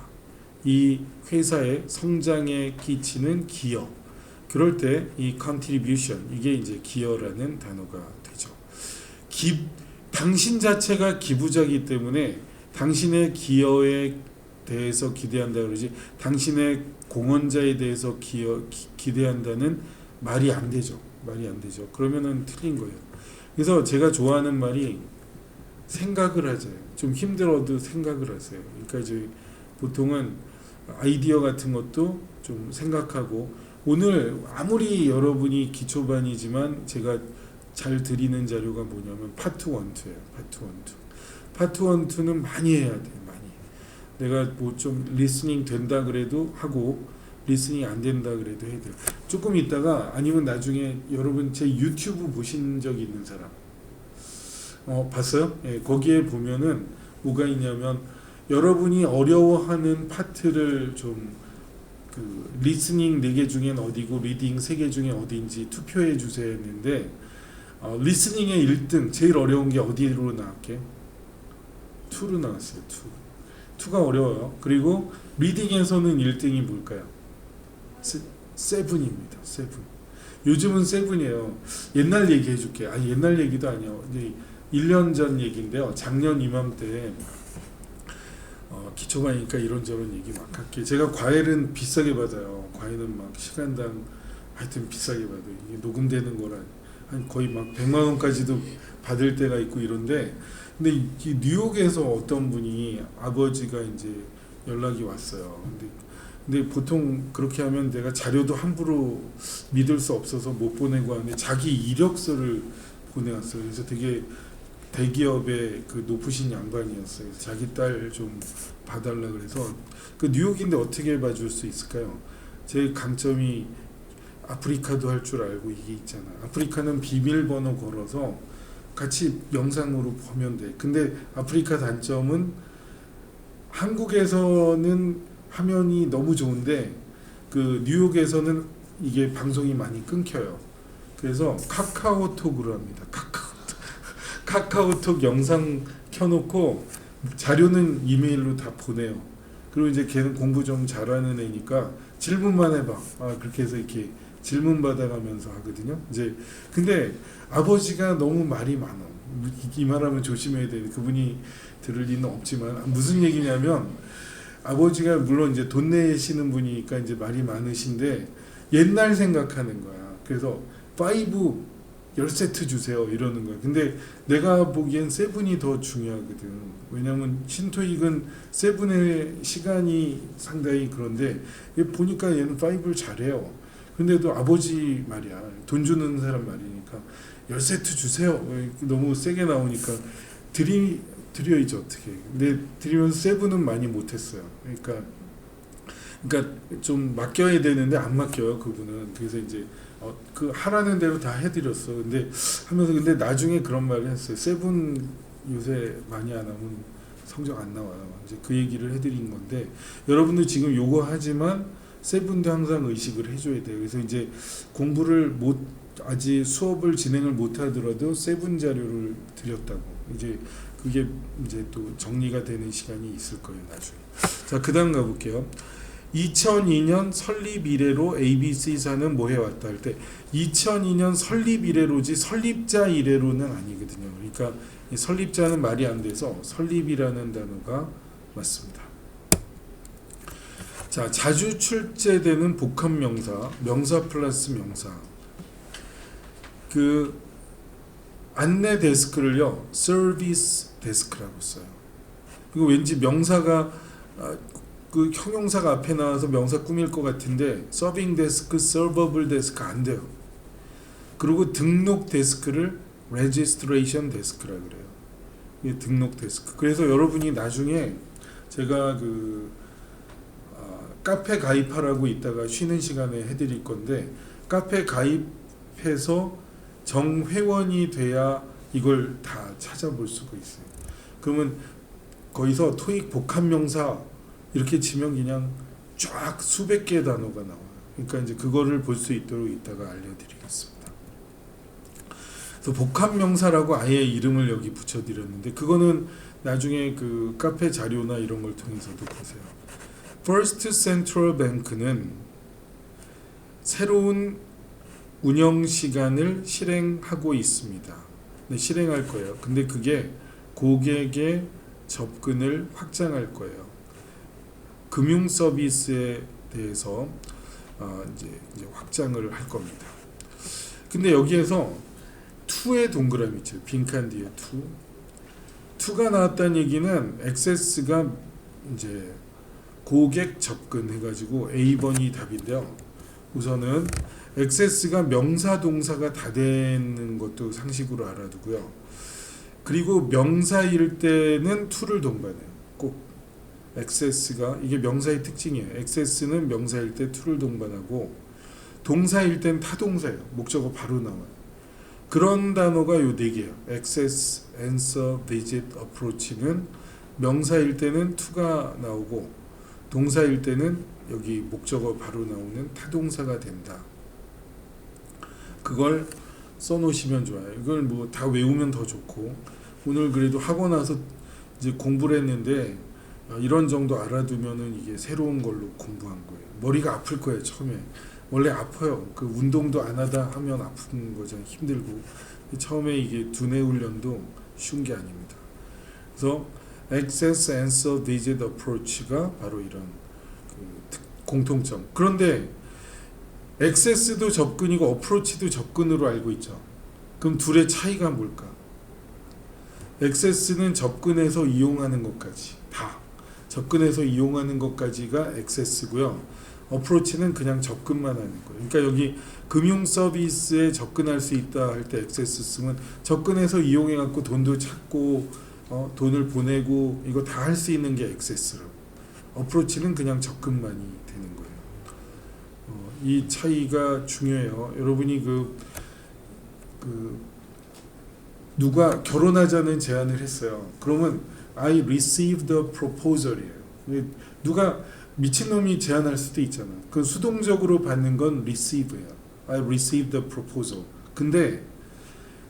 이 회사의 성장에 끼치는 기여. 그럴 때 이 contribution 이게 이제 기여라는 단어가 되죠. 당신 자체가 기부자이기 때문에 당신의 기여에 대해서 기대한다 그러지 당신의 공헌자에 대해서 기대한다는 말이 안 되죠. 말이 안 되죠. 그러면은 틀린 거예요. 그래서 제가 좋아하는 말이 생각을 하세요. 좀 힘들어도 생각을 하세요. 그러니까 이제 보통은 아이디어 같은 것도 좀 생각하고 오늘 아무리 여러분이 기초반이지만 제가 잘 드리는 자료가 뭐냐면 파트 1, 2예요. 파트 1, 2는 많이 해야 돼요. 많이. 내가 뭐 좀 리스닝 된다 그래도 하고 리스닝 안 된다 그래도 해야 돼요. 조금 있다가 아니면 나중에 여러분 제 유튜브 보신 적 있는 사람 봤어요? 예, 거기에 보면은 뭐가 있냐면 여러분이 어려워하는 파트를 좀 그 리스닝 4개 중엔 어디고 리딩 3개 중에 어디인지 투표해 주세요 했는데 리스닝의 1등 제일 어려운 게 어디로 나왔게? 2로 나왔어요. 2가 어려워요. 그리고 리딩에서는 1등이 뭘까요? 7입니다. 7. 요즘은 7이에요. 옛날 얘기 해줄게. 아니 옛날 얘기도 아니에요. 1년 전 얘기인데요. 작년 이맘때 기초반이니까 이런저런 얘기 막 할게. 제가 과외는 비싸게 받아요. 과외는 막 시간당 하여튼 비싸게 받아요. 이게 녹음되는 거라 한 거의 막 100만 원까지도 받을 때가 있고 이런데 근데 이 뉴욕에서 어떤 분이 아버지가 이제 연락이 왔어요. 근데 보통 그렇게 하면 내가 자료도 함부로 믿을 수 없어서 못 보내고 하는데 자기 이력서를 보내왔어요. 그래서 되게 대기업의 그 높으신 양반이었어요. 자기 딸 좀 봐달라 그래서 그 뉴욕인데 어떻게 봐줄 수 있을까요? 제 강점이 아프리카도 할 줄 알고 이게 있잖아. 아프리카는 비밀번호 걸어서 같이 영상으로 보면 돼. 근데 아프리카 단점은 한국에서는 화면이 너무 좋은데 그 뉴욕에서는 이게 방송이 많이 끊겨요. 그래서 카카오톡으로 합니다. 카카오톡 영상 켜놓고 자료는 이메일로 다 보내요. 그리고 이제 걔는 공부 좀 잘하는 애니까 질문만 해봐. 그렇게 해서 이렇게 질문 받아가면서 하거든요. 이제 근데 아버지가 너무 말이 많아. 이 말하면 조심해야 돼. 그분이 들을 리는 없지만 무슨 얘기냐면 아버지가 물론 이제 돈 내시는 분이니까 이제 말이 많으신데 옛날 생각하는 거야. 그래서 5 10세트 주세요 이러는 거야. 근데 내가 보기엔 7이 더 중요하거든. 왜냐면 신토익은 7의 시간이 상당히 그런데 보니까 얘는 5를 잘해요. 근데도 아버지 말이야. 돈 주는 사람 말이니까 10세트 주세요. 너무 세게 나오니까 드려야지 어떻게. 근데 드리면서 7은 많이 못했어요. 그러니까 좀 맡겨야 되는데 안 맡겨요 그분은. 그래서 이제 그 하라는 대로 다 해드렸어. 근데 근데 나중에 그런 말을 했어요. 7 요새 많이 안 하면 성적 안 나와요. 이제 그 얘기를 해드린 건데 여러분들 지금 요거 하지만 7도 항상 의식을 해줘야 돼요. 그래서 이제 공부를 아직 수업을 진행을 못 하더라도 7 자료를 드렸다고. 이제 그게 이제 또 정리가 되는 시간이 있을 거예요 나중에. 자, 그다음 가볼게요. 2002년 설립 이래로 ABC사는 뭐 해왔다 할 때 2002년 설립 이래로지 설립자 이래로는 아니거든요. 그러니까 설립자는 말이 안 돼서 설립이라는 단어가 맞습니다. 자, 자주 출제되는 복합명사, 명사 플러스 명사. 그 안내 데스크를요 서비스 데스크라고 써요. 그리고 왠지 명사가 그 형용사가 앞에 나와서 명사 꾸밀 것 같은데 서빙 데스크, 서버블 데스크 안 돼요. 그리고 등록 데스크를 레지스트레이션 데스크라 그래요. 이게 등록 데스크. 그래서 여러분이 나중에 제가 그 카페 가입하라고 이따가 쉬는 시간에 해드릴 건데 카페 가입해서 정회원이 돼야 이걸 다 찾아볼 수가 있어요. 그러면 거기서 토익 복합명사 이렇게 치면 그냥 쫙 수백 개의 단어가 나와요. 그러니까 이제 그거를 볼 수 있도록 이따가 알려드리겠습니다. 그래서 복합명사라고 아예 이름을 여기 붙여드렸는데 그거는 나중에 그 카페 자료나 이런 걸 통해서도 보세요. First Central Bank는 새로운 운영 시간을 실행하고 있습니다. 네, 실행할 거예요. 근데 그게 고객의 접근을 확장할 거예요. 금융 서비스에 대해서 이제 확장을 할 겁니다. 근데 여기에서 to의 동그라미 있죠. 빈칸 뒤에 to가 나왔다는 얘기는 액세스가 이제 고객 접근 해가지고 A번이 답인데요. 우선은 액세스가 명사 동사가 다 되는 것도 상식으로 알아두고요. 그리고 명사일 때는 to를 동반해요. 꼭 액세스가 이게 명사의 특징이에요. 액세스는 명사일 때 to를 동반하고 동사일 땐 타동사예요. 목적어 바로 나와요. 그런 단어가 요 4개예요. access, answer, visit, approach는 명사일 때는 to가 나오고 동사일 때는 여기 목적어 바로 나오는 타동사가 된다. 그걸 써놓으시면 좋아요. 이걸 뭐 다 외우면 더 좋고 오늘 그래도 하고 나서 이제 공부를 했는데 이런 정도 알아두면은 이게 새로운 걸로 공부한 거예요. 머리가 아플 거예요. 처음에 원래 아파요. 그 운동도 안 하다 하면 아픈 거잖아요. 힘들고 처음에 이게 두뇌 훈련도 쉬운 게 아닙니다. 그래서 access, answer, visit, approach가 바로 이런 그 공통점. 그런데 access도 접근이고 approach도 접근으로 알고 있죠. 그럼 둘의 차이가 뭘까? access는 접근해서 이용하는 것까지 다 접근해서 이용하는 것까지가 access고요. 어프로치는 그냥 접근만 하는 거예요. 그러니까 여기 금융 서비스에 접근할 수 있다 할 때 액세스 쓰면 접근해서 이용해 갖고 돈도 찾고 돈을 보내고 이거 다 할 수 있는 게 액세스라고. 어프로치는 그냥 접근만이 되는 거예요. 이 차이가 중요해요. 여러분이 누가 결혼하자는 제안을 했어요. 그러면 I received the proposal이에요. 누가 미친놈이 제안할 수도 있잖아. 그 수동적으로 받는 건 receive예요. I received the proposal. 근데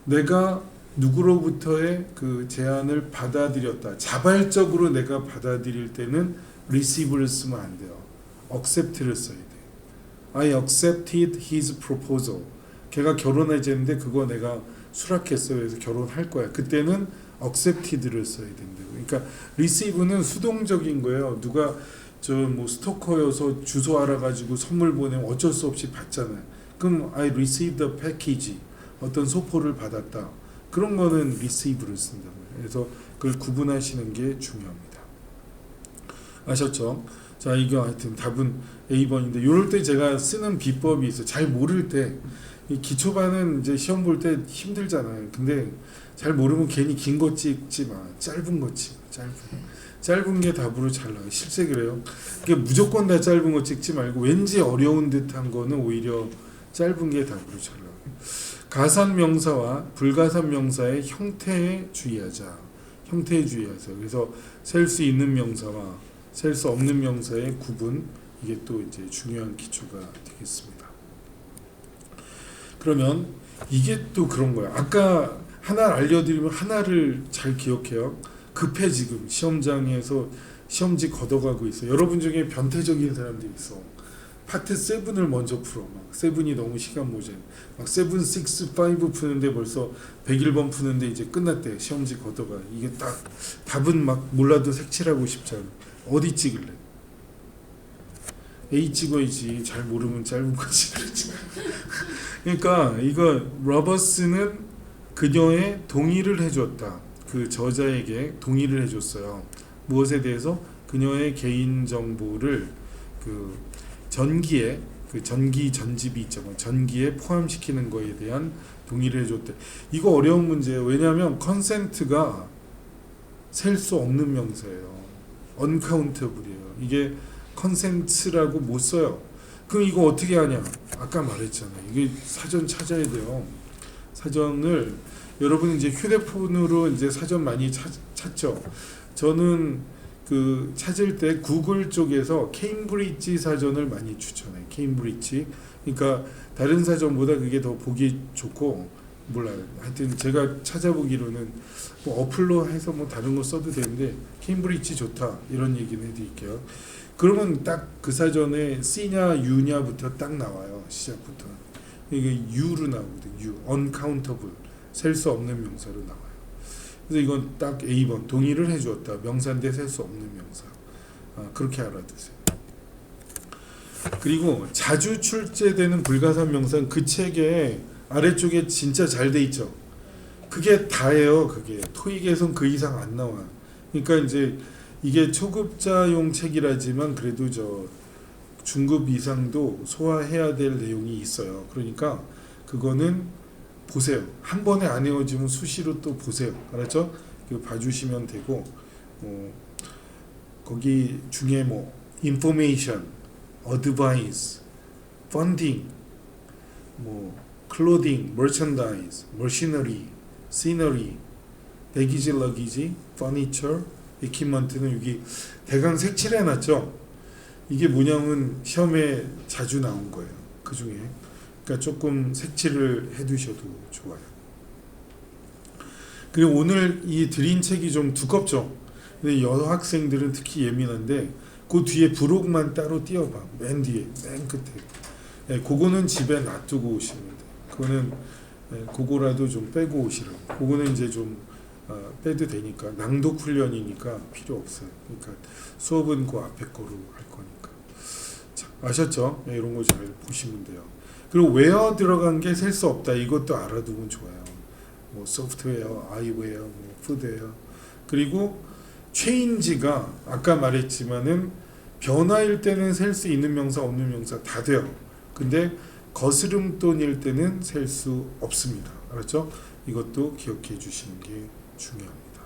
내가 누구로부터의 그 제안을 받아들였다. 자발적으로 내가 받아들일 때는 receive를 쓰면 안 돼요. accept를 써야 돼. I accepted his proposal. 걔가 결혼하자는데 그거 내가 수락했어요. 그래서 결혼할 거야. 그때는 accepted를 써야 된다고. 그러니까 receive는 수동적인 거예요. 누가 뭐 스토커여서 주소 알아가지고 선물 보내면 어쩔 수 없이 받잖아요. 그럼 I received the package. 어떤 소포를 받았다. 그런 거는 receive를 쓴다고요. 그래서 그걸 구분하시는 게 중요합니다. 아셨죠? 자, 이거 하여튼 답은 A번인데 이럴 때 제가 쓰는 비법이 있어요. 잘 모를 때 이 기초반은 이제 시험 볼 때 힘들잖아요. 근데 잘 모르면 괜히 긴 거 찍지 마. 짧은 거 찍어. 짧은 게 답으로 잘 나와요. 실제 그래요. 그게 무조건 다 짧은 거 찍지 말고 왠지 어려운 듯한 거는 오히려 짧은 게 답으로 잘 나와요. 가산 명사와 불가산 명사의 형태에 주의하자. 그래서 셀 수 있는 명사와 셀 수 없는 명사의 구분, 이게 또 이제 중요한 기초가 되겠습니다. 그러면 이게 또 그런 거야. 아까 하나 알려드리면 하나를 잘 기억해요. 급해 지금 시험장에서 시험지 걷어가고 있어. 여러분 중에 변태적인 사람들이 있어. 파트 7을 먼저 풀어. 막 7이 너무 시간 모자라. 막 7, 6, 5 푸는데 벌써 101번 푸는데 이제 끝났대. 시험지 걷어가. 이게 딱 답은 막 몰라도 색칠하고 싶잖아. 어디 찍을래? A 찍어야지. 잘 모르면 짧은 거 찍을지. 그러니까 이거 로버스는 그녀의 동의를 해줬다. 그 저자에게 동의를 해줬어요. 무엇에 대해서? 그녀의 개인 정보를 그 전기에 그 전기 전집이 있잖아요. 전기에 포함시키는 거에 대한 동의를 해줬대. 이거 어려운 문제예요. 왜냐하면 컨센트가 셀 수 없는 명사예요. uncountable이에요. 이게 컨센트라고 못 써요. 그럼 이거 어떻게 하냐? 아까 말했잖아요. 이게 사전 찾아야 돼요. 사전을 여러분 이제 휴대폰으로 이제 사전 많이 찾죠. 저는 그 찾을 때 구글 쪽에서 케임브리지 사전을 많이 추천해요. 케임브리지. 그러니까 다른 사전보다 그게 더 보기 좋고 몰라요. 하여튼 제가 찾아보기로는 뭐 어플로 해서 뭐 다른 거 써도 되는데 케임브리지 좋다 이런 얘기는 해드릴게요. 그러면 딱 그 사전에 C냐 U냐부터 딱 나와요. 시작부터. 이게 U로 나오거든요. U, uncountable, 셀 수 없는 명사로 나와요. 그래서 이건 딱 A번 동의를 해주었다. 명사인데 셀 수 없는 명사. 그렇게 알아두세요. 그리고 자주 출제되는 불가산 명사는 그 책에 아래쪽에 진짜 잘 돼 있죠. 그게 다예요. 그게 토익에선 그 이상 안 나와. 그러니까 이제 이게 초급자용 책이라지만 그래도 저 중급 이상도 소화해야 될 내용이 있어요. 그러니까 그거는 보세요. 한 번에 안 외워지면 수시로 또 보세요. 알았죠? 봐주시면 되고 거기 중에 뭐 information, advice, funding, 뭐 clothing, merchandise, machinery, scenery, baggage, luggage, furniture, equipment는 여기 대강 색칠해놨죠. 이게 뭐냐면 시험에 자주 나온 거예요. 그 중에. 그러니까 조금 색칠을 해두셔도 좋아요. 그리고 오늘 이 드린 책이 좀 두껍죠. 근데 여학생들은 특히 예민한데 그 뒤에 부록만 따로 띄워봐. 맨 뒤에, 맨 끝에. 네, 그거는 집에 놔두고 오시면 돼요. 그거는 그거라도 좀 빼고 오시라고. 그거는 이제 좀 빼도 되니까 낭독 훈련이니까 필요 없어요. 그러니까 수업은 그 앞에 거로 할 거니까. 자, 아셨죠? 네, 이런 거 잘 보시면 돼요. 그리고 웨어 들어간 게 셀 수 없다. 이것도 알아두면 좋아요. 뭐 소프트웨어, 아이웨어, 뭐 푸드웨어. 그리고 체인지가 아까 말했지만은 변화일 때는 셀 수 있는 명사 없는 명사 다 돼요. 근데 거스름돈일 때는 셀 수 없습니다. 알았죠? 이것도 기억해 주시는 게 중요합니다.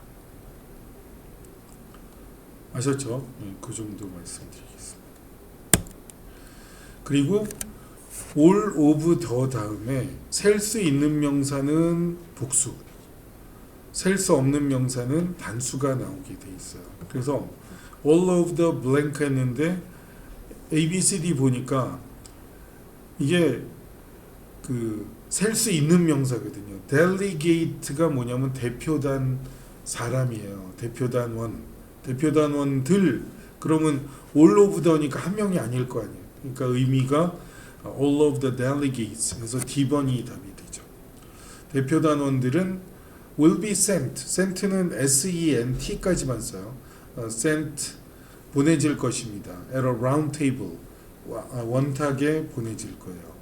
아셨죠? 네, 그 정도 말씀드리겠습니다. 그리고 all of the 다음에 셀 수 있는 명사는 복수, 셀 수 없는 명사는 단수가 나오게 돼 있어요. 그래서 all of the blank 했는데 A, B, C, D 보니까 이게 그 셀 수 있는 명사거든요. delegate가 뭐냐면 대표단 사람이에요. 대표단원, 대표단원들. 그러면 all of the니까 한 명이 아닐 거 아니에요. 그러니까 의미가 all of the delegates. 그래서 D번이 답이 되죠. 대표단원들은 will be sent. sent는 S-E-N-T까지만 써요. sent 보내질 것입니다. at a round table. 원탁에 보내질 거예요.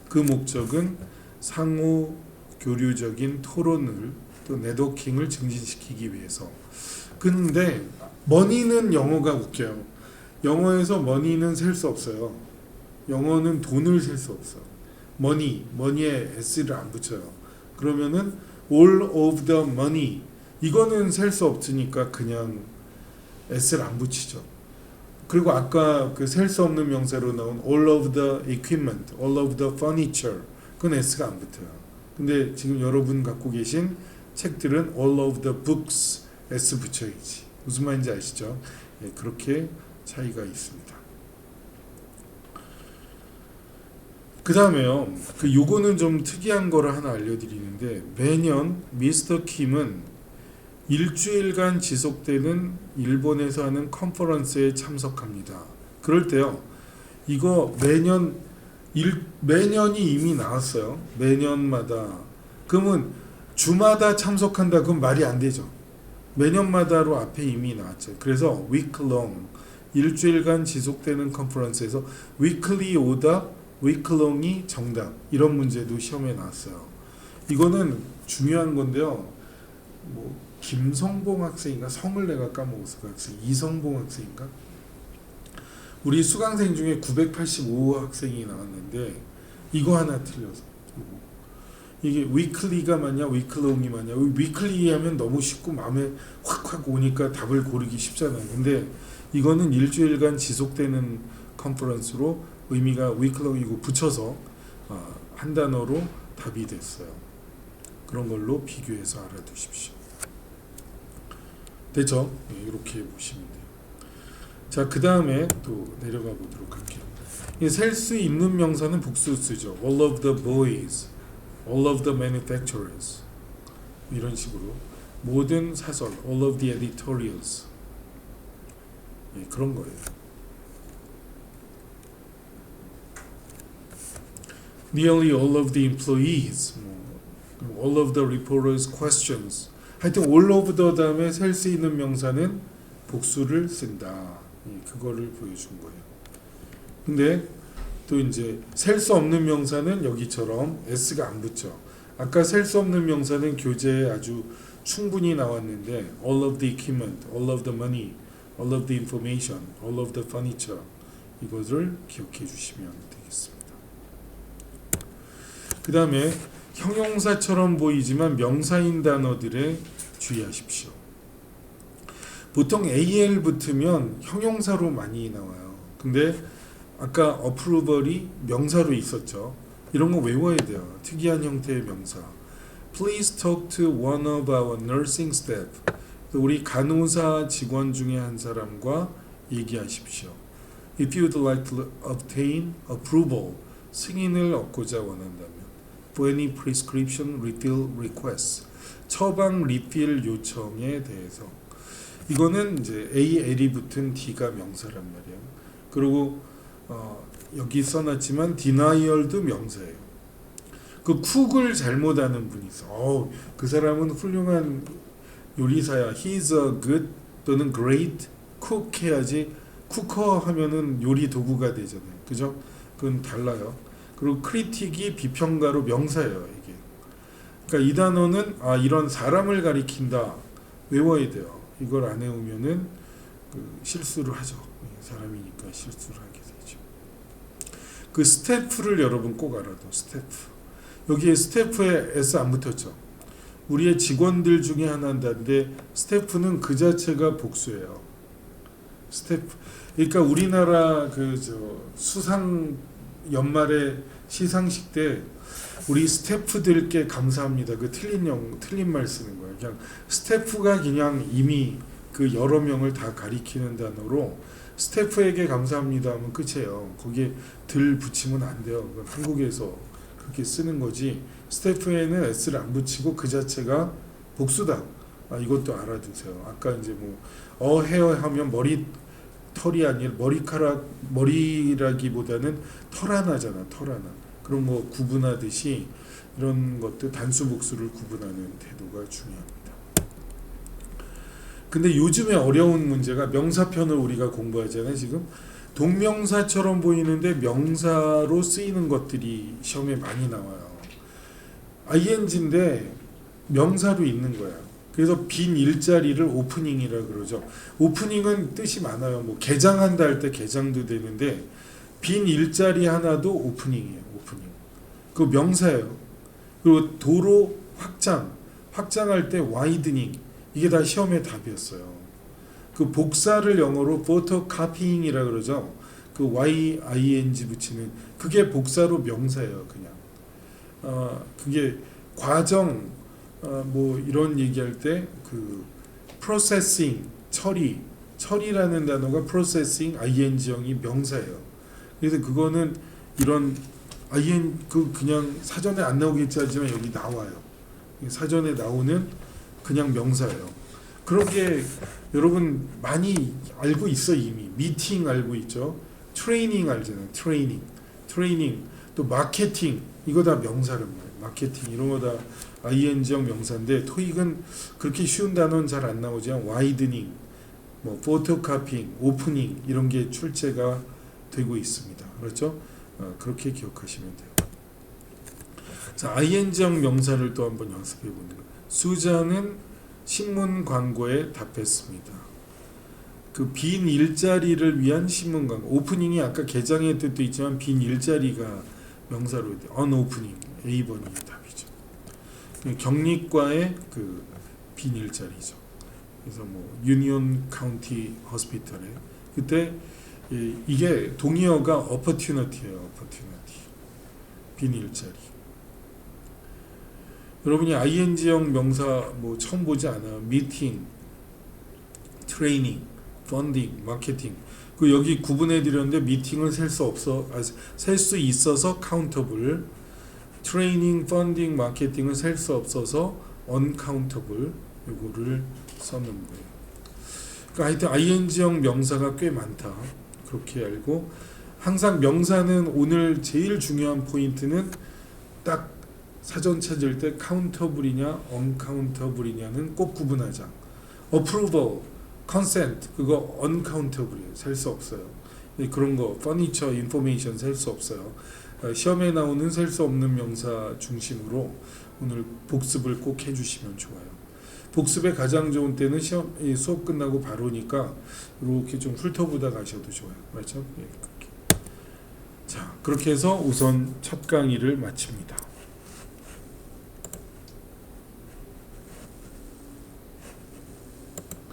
그 목적은 상호 교류적인 토론을 또 네트워킹을 증진시키기 위해서. 근데 money는 영어가 웃겨요. 영어에서 money는 셀 수 없어요. 영어는 돈을 셀 수 없어. money에 s를 안 붙여요. 그러면은 all of the money 이거는 셀 수 없으니까 그냥 s를 안 붙이죠. 그리고 아까 그 셀 수 없는 명사로 나온 all of the equipment, all of the furniture 그건 s가 안 붙어요. 근데 지금 여러분 갖고 계신 책들은 all of the books s 붙여야지. 무슨 말인지 아시죠? 예, 그렇게 차이가 있습니다. 그 다음에요. 그 요거는 좀 특이한 거를 하나 알려드리는데 매년 미스터 킴은 일주일간 지속되는 일본에서 하는 컨퍼런스에 참석합니다. 그럴 때요. 이거 매년이 이미 나왔어요. 매년마다. 그러면 주마다 참석한다. 그건 말이 안 되죠. 매년마다로 앞에 이미 나왔죠. 그래서 week long 일주일간 지속되는 컨퍼런스에서 weekly 오답, week long이 정답. 이런 문제도 시험에 나왔어요. 이거는 중요한 건데요. 뭐 김성봉 학생인가 성을 내가 까먹었어. 그 학생 이성봉 학생인가? 우리 수강생 중에 985 학생이 나왔는데 이거 하나 틀려서 이게 위클리가 맞냐 위클롱이 맞냐. 위클리 하면 너무 쉽고 마음에 확 오니까 답을 고르기 쉽잖아요. 근데 이거는 일주일간 지속되는 컨퍼런스로 의미가 위클이고 붙여서 한 단어로 답이 됐어요. 그런 걸로 비교해서 알아두십시오. 됐죠? 네, 이렇게 보시면 돼요. 자, 그 다음에 또 내려가 보도록 할게요. 셀 수 있는 명사는 복수 쓰죠. All of the boys, all of the manufacturers, 이런 식으로 모든 사설, all of the editorials, 네, 그런 거예요. Nearly all of the employees, all of the reporters' questions. 하여튼 all of the 다음에 셀 수 있는 명사는 복수를 쓴다. 그거를 보여준 거예요. 근데 또 이제 셀 수 없는 명사는 여기처럼 s가 안 붙죠. 아까 셀 수 없는 명사는 교재에 아주 충분히 나왔는데 all of the equipment, all of the money, all of the information, all of the furniture, 이것을 기억해 주시면 되겠습니다. 그 다음에 형용사처럼 보이지만 명사인 단어들에 주의하십시오. 보통 AL 붙으면 형용사로 많이 나와요. 근데 아까 approval이 명사로 있었죠. 이런 거 외워야 돼요. 특이한 형태의 명사. Please talk to one of our nursing staff. 우리 간호사 직원 중에 한 사람과 얘기하십시오. If you'd like to obtain approval, 승인을 얻고자 원한다면 for any prescription refill requests, 처방 리필 요청에 대해서. 이거는 이제 AL이 붙은 D가 명사란 말이에요. 그리고 여기 써놨지만 denial도 명사예요. 그 쿡을 잘못 아는 분이 있어. 그 사람은 훌륭한 요리사야. He's a good 또는 great cook 해야지. 쿠커 하면은 요리 도구가 되잖아요. 그죠? 그건 달라요. 그리고 크리틱이 비평가로 명사예요. 이게. 그러니까 이 단어는 이런 사람을 가리킨다. 외워야 돼요. 이걸 안 외우면은 실수를 하죠. 사람이니까 실수를 하게 되죠. 그 스태프를 여러분 꼭 알아둬. 스태프. 여기에 스태프에 S 안 붙었죠. 우리의 직원들 중에 하나인데 스태프는 그 자체가 복수예요. 스태프. 그러니까 우리나라 수상 연말에 시상식 때 우리 스태프들께 감사합니다. 그 틀린 말 쓰는 거예요. 그냥 스태프가 그냥 이미 그 여러 명을 다 가리키는 단어로 스태프에게 감사합니다 하면 끝이에요. 거기에 들 붙이면 안 돼요. 그건 한국에서 그렇게 쓰는 거지. 스태프에는 s를 안 붙이고 그 자체가 복수다. 이것도 알아두세요. 아까 이제 헤어 하면 털이 아니라 머리라기보다는 털 하나잖아. 털 하나. 그런 거 구분하듯이 이런 것도 단수 복수를 구분하는 태도가 중요합니다. 근데 요즘에 어려운 문제가 명사편을 우리가 공부하잖아요. 지금 동명사처럼 보이는데 명사로 쓰이는 것들이 시험에 많이 나와요. ing인데 명사로 있는 거야. 그래서 빈 일자리를 오프닝이라 그러죠. 오프닝은 뜻이 많아요. 개장한다 할 때 개장도 되는데 빈 일자리 하나도 오프닝이에요. 오프닝. 그 명사예요. 그리고 도로 확장할 때 와이드닝. 이게 다 시험의 답이었어요. 그 복사를 영어로 photocopying이라 그러죠. 그 y-ing 붙이는 그게 복사로 명사예요. 그냥 그게 과정 이런 얘기할 때 그 processing 처리라는 단어가 processing ing형이 명사예요. 그래서 그거는 이런 그냥 사전에 안 나오겠지 하지만 여기 나와요. 사전에 나오는 그냥 명사예요. 그런 게 여러분 많이 알고 있어. 이미 미팅 알고 있죠. 트레이닝 알잖아요. 트레이닝 또 마케팅 이거 다 명사란 말이에요. 마케팅 이런 거 다 ing형 명사인데 토익은 그렇게 쉬운 단어는 잘 안 나오지만 와이드닝, 포토카핑, 오프닝 이런 게 출제가 되고 있습니다. 그렇죠? 그렇게 기억하시면 돼요. 자, ing형 명사를 또 한번 연습해 보는 거예요. 수자는 신문 광고에 답했습니다. 그 빈 일자리를 위한 신문 광고. 오프닝이 아까 개장의 뜻도 있지만 빈 일자리가 명사로 돼. 언오프닝 A번이 답이죠. 격리과의 그 빈 일자리죠. 그래서 유니온 카운티 호스피털에 그때 이게 동의어가 opportunity예요. opportunity. 빈 일자리. 여러분이 ing형 명사 뭐 처음 보지 않아요. meeting, training, funding, marketing. 그 여기 구분해 드렸는데 미팅은 셀 수 있어서 countable, 트레이닝, 펀딩, 마케팅은 셀 수 없어서 uncountable. 요거를 써놓은 거예요. 그러니까 하여튼 ing형 명사가 꽤 많다. 그렇게 알고 항상 명사는 오늘 제일 중요한 포인트는 딱 사전 찾을 때 countable이냐 uncountable이냐는 꼭 구분하자. approval, consent 그거 uncountable이에요. 셀 수 없어요. 그런 거 furniture, information 셀 수 없어요. 시험에 나오는 셀 수 없는 명사 중심으로 오늘 복습을 꼭 해주시면 좋아요. 복습의 가장 좋은 때는 시험 수업 끝나고 바로니까 이렇게 좀 훑어보다 가셔도 좋아요. 맞죠? 자, 그렇게 해서 우선 첫 강의를 마칩니다.